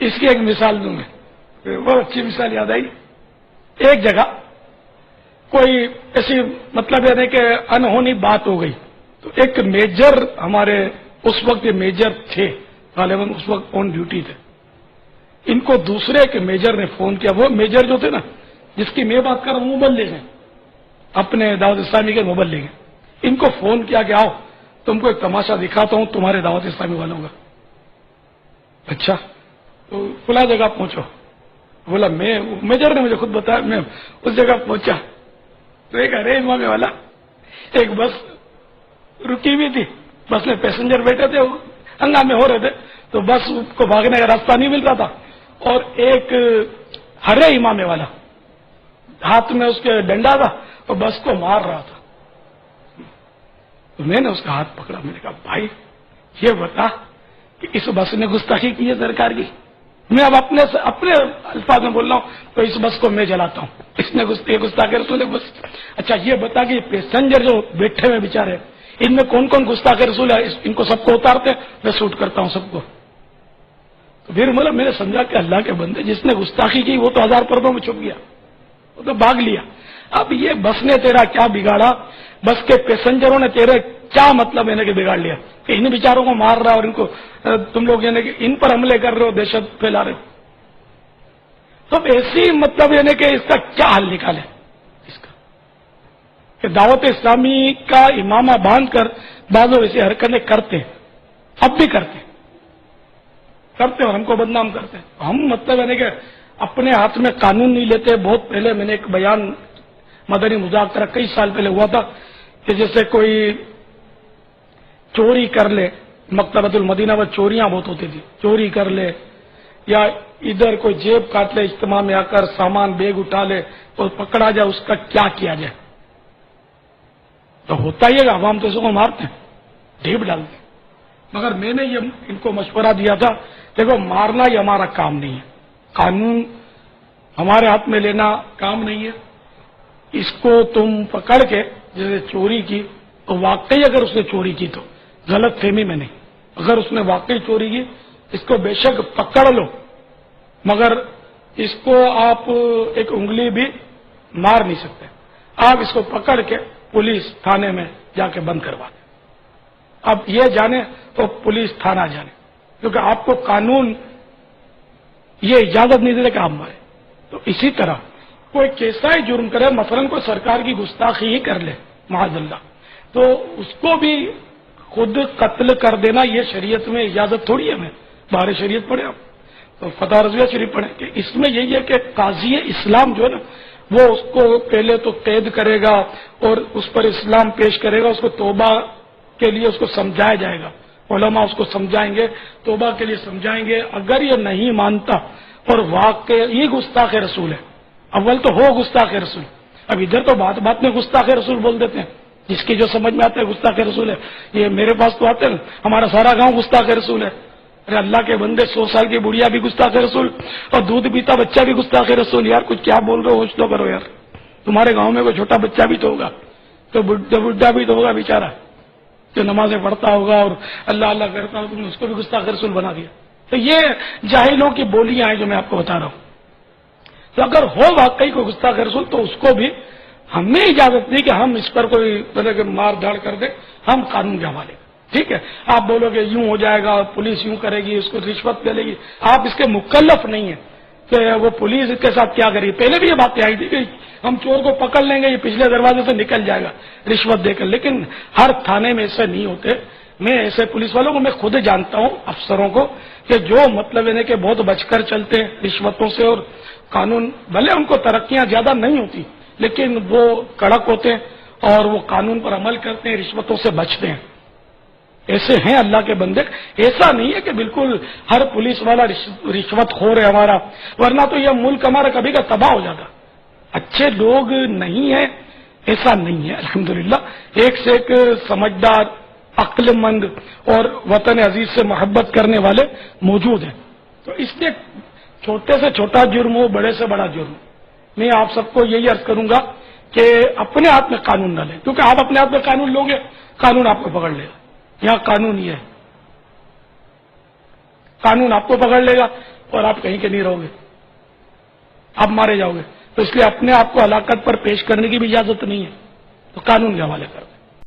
اس کی ایک مثال دوں میں، بہت اچھی مثال یاد آئی۔ ایک جگہ کوئی ایسی مطلب یہ نہیں کہ انہونی بات ہو گئی، تو ایک میجر ہمارے اس وقت یہ میجر تھے، غالباً اس وقت آن ڈیوٹی تھے، ان کو دوسرے کے میجر نے فون کیا۔ وہ میجر جو تھے نا، جس کی میں بات کر رہا ہوں، مبلغ ہیں، اپنے دعوت اسلامی کے مبلغ ہیں، ان کو فون کیا کہ آؤ تم کو ایک تماشا دکھاتا ہوں تمہارے دعوت اسلامی والوں کا۔ اچھا، تو فلاں جگہ پہنچو۔ بولا میں، میجر نے مجھے خود بتایا، میں اس جگہ پہنچا تو ایک ارے امام والا، ایک بس رکی ہوئی تھی، بس میں پیسنجر بیٹھے تھے، ہنگامے ہو رہے تھے، تو بس کو بھاگنے کا راستہ نہیں مل رہا تھا، اور ایک ہرے امام والا ہاتھ میں اس کے ڈنڈا تھا اور بس کو مار رہا تھا۔ تو میں نے اس کا ہاتھ پکڑا، میں نے کہا بھائی یہ بتا کہ اس بس نے گستاخی کی ہے سرکار کی؟ میں اب اپنے الفاظ میں بول رہا ہوں، تو اس بس کو میں جلاتا ہوں، اس نے گستاخی رسول ہے بس۔ اچھا یہ بتا کہ یہ پیسنجر جو بیٹھے ہوئے بیچارے، ان میں کون کون گستاخی رسول ہے؟ ان کو سب کو اتارتے، میں شوٹ کرتا ہوں سب کو۔ تو پھر مطلب میں نے سمجھا کہ اللہ کے بندے، جس نے گستاخی کی وہ تو ہزار پردوں میں چھپ گیا، وہ تو بھاگ لیا۔ اب یہ بس نے تیرا کیا بگاڑا، بس کے پیسنجروں نے تیرے کیا مطلب یعنی کہ بگاڑ لیا کہ ان بیچاروں کو مار رہا اور ان کو تم لوگ یعنی کہ ان پر حملے کر رہے ہو، دہشت پھیلا رہے ہو۔ تو ایسی مطلب یعنی کہ اس کا کیا حل نکالے اس کا، کہ دعوت اسلامی کا امامہ باندھ کر بعض ایسی حرکتیں کرتے ہیں، اب بھی کرتے اور ہم کو بدنام کرتے ہیں۔ ہم مطلب یعنی کہ اپنے ہاتھ میں قانون نہیں لیتے۔ بہت پہلے میں نے ایک بیان مدنی مذاکرہ کئی سال پہلے ہوا تھا کہ جیسے کوئی چوری کر لے، مکتبۃ المدینہ میں چوریاں بہت ہوتی تھی، چوری کر لے یا ادھر کوئی جیب کاٹ لے، اجتماع میں آ کر سامان بیگ اٹھا لے اور پکڑا جائے، اس کا کیا کیا جائے؟ تو ہوتا ہی ہے کہ عوام تو اس کو مارتے ہیں، ڈھیپ ڈالتے ہیں۔ مگر میں نے یہ ان کو مشورہ دیا تھا، دیکھو مارنا یہ ہمارا کام نہیں ہے، قانون ہمارے ہاتھ میں لینا کام نہیں ہے۔ اس کو تم پکڑ کے جیسے چوری کی، تو واقعی اگر اس نے چوری کی تو غلط فہمی میں نہیں، اگر اس نے واقعی چوری کی اس کو بے شک پکڑ لو، مگر اس کو آپ ایک انگلی بھی مار نہیں سکتے۔ آپ اس کو پکڑ کے پولیس تھانے میں جا کے بند کروا دیں۔ اب یہ جانے تو پولیس تھانہ جانے، کیونکہ آپ کو قانون یہ اجازت نہیں دیتا کہ آپ مارے۔ تو اسی طرح کوئی کیسا ہی جرم کرے، مثلا کوئی سرکار کی گستاخی ہی کر لے معاذ اللہ، تو اس کو بھی خود قتل کر دینا یہ شریعت میں اجازت تھوڑی ہے۔ میں بارے شریعت پڑھے آپ تو فتح رضویہ شریف پڑھیں کہ اس میں یہی ہے کہ قاضی اسلام جو ہے نا، وہ اس کو پہلے تو قید کرے گا اور اس پر اسلام پیش کرے گا، اس کو توبہ کے لیے اس کو سمجھایا جائے گا، علماء اس کو سمجھائیں گے، توبہ کے لیے سمجھائیں گے۔ اگر یہ نہیں مانتا اور واقعی گستاخ رسول ہے، اول تو ہو گستاخ رسول، اب ادھر تو بات بات میں گستاخ رسول بول دیتے ہیں، جس کی جو سمجھ میں آتا ہے گستاخ رسول ہے۔ یہ میرے پاس تو آتے ہیں، ہمارا سارا گاؤں گستاخ رسول ہے۔ ارے اللہ کے بندے، 100 سال کی بڑھیا بھی گستاخ رسول اور دودھ پیتا بچہ بھی گستاخ رسول۔ یار کچھ کیا بول رہے ہو، ہوش تو کرو یار، تمہارے گاؤں میں کوئی چھوٹا بچہ بھی تو ہوگا، تو بڈھا بھی تو ہوگا بیچارہ، جو نمازیں پڑھتا ہوگا اور اللہ اللہ کرتا ہوگا، تم نے اس کو بھی گستاخ رسول بنا دیا۔ تو یہ جاہلوں کی بولیاں ہیں جو میں آپ کو بتا رہا ہوں۔ تو اگر ہو واقعی کوئی گستاخ رسول تو اس کو بھی ہمیں اجازت نہیں کہ ہم اس پر کوئی طرح کے مار دھاڑ کر دیں، ہم قانون کے حوالے۔ ٹھیک ہے، آپ بولو گے یوں ہو جائے گا، پولیس یوں کرے گی، اس کو رشوت ملے گی، آپ اس کے مکلف نہیں ہیں کہ وہ پولیس کے ساتھ کیا کرے گی۔ پہلے بھی یہ باتیں آئی تھی کہ ہم چور کو پکڑ لیں گے، یہ پچھلے دروازے سے نکل جائے گا رشوت دے کر، لیکن ہر تھانے میں ایسے نہیں ہوتے۔ میں ایسے پولیس والوں کو میں خود جانتا ہوں، افسروں کو، کہ جو مطلب ہے کہ بہت بچ کر چلتے ہیں رشوتوں سے، اور قانون بھلے ان کو ترقیاں زیادہ نہیں ہوتی لیکن وہ کڑک ہوتے ہیں اور وہ قانون پر عمل کرتے ہیں، رشوتوں سے بچتے ہیں۔ ایسے ہیں اللہ کے بندے۔ ایسا نہیں ہے کہ بالکل ہر پولیس والا رشوت خور ہے ہمارا، ورنہ تو یہ ملک ہمارا کبھی کا تباہ ہو جاتا۔ اچھے لوگ نہیں ہیں ایسا نہیں ہے، الحمدللہ ایک سے ایک سمجھدار، عقل مند اور وطن عزیز سے محبت کرنے والے موجود ہیں۔ تو اس لیے چھوٹے سے چھوٹا جرم ہو، بڑے سے بڑا جرم، میں آپ سب کو یہی عرض کروں گا کہ اپنے ہاتھ میں قانون نہ لیں، کیونکہ آپ اپنے ہاتھ میں قانون لوگے، قانون آپ کو پکڑ لے گا۔ یہاں قانون یہ ہے، قانون آپ کو پکڑ لے گا اور آپ کہیں کے نہیں رہو گے، آپ مارے جاؤ گے۔ تو اس لیے اپنے آپ کو ہلاکت پر پیش کرنے کی بھی اجازت نہیں ہے، تو قانون کے حوالے کر